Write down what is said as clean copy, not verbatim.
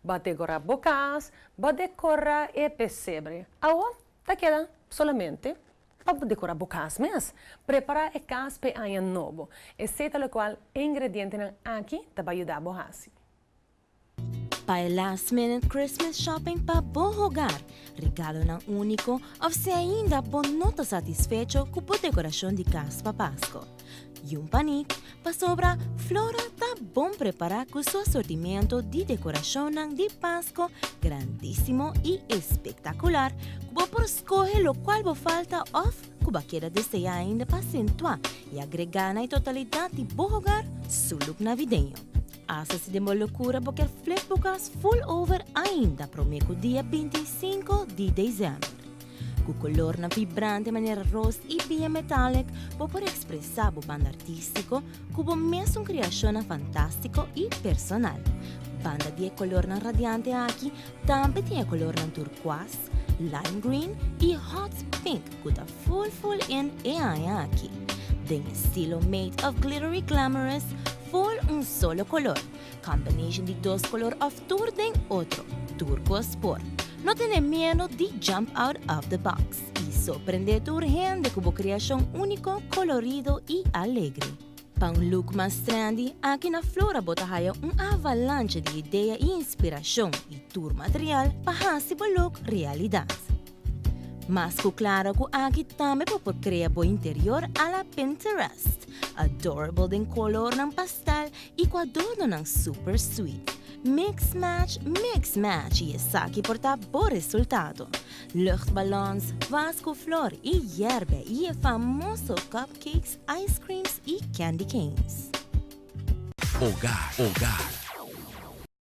va decorar bocas, va decorar e pesebre. Agora, tá queda solamente para decorar bocas mesmo. Preparar e caspe ayan novo. E seta lo qual ingrediente nan aqui tá para ajudar a borrasi. Para last minute Christmas shopping para bom hogar, regalo ng único ou se ainda bonota satisfecho com a decoração de casa para Pasko. E panik, para sobra, Flora tá bom preparar com seu assortimento de decoração de Pasko grandíssimo e espetacular, que por escolher o qual vos falta off, que queda desejar ainda para acentuar e agregar na totalidade de bom hogar seu look navideño. Asa-se de uma loucura porque flipbooks full over ainda prometo dia 25 de dezembro. Com color na vibrante maneira rosa e bem metallic, por expressar o banda artístico, com mesmo criação fantástico e personal. Banda de color na radiante aqui, também tem color na turquoise, lime green e hot pink, com a full in e aqui. Tem estilo made of glittery glamorous, full solo color. Combination de dois color of tour den outro, turco sport. No tiene miedo de jump out of the box y sorprender tu urgente como creación único, colorido y alegre. Para un look más trendy, aquí na Flora botahaya avalanche de ideia e inspiração e tour material para hacer o look realidad. Mas claro que aqui também pode criar o interior a la Pinterest. Adorable den color ng pastel e com adorno ng super sweet. Mix match e essa aqui porta bom resultado. Luchtballons, vasco flor e hierbe e famoso cupcakes, ice creams e candy canes. Hogar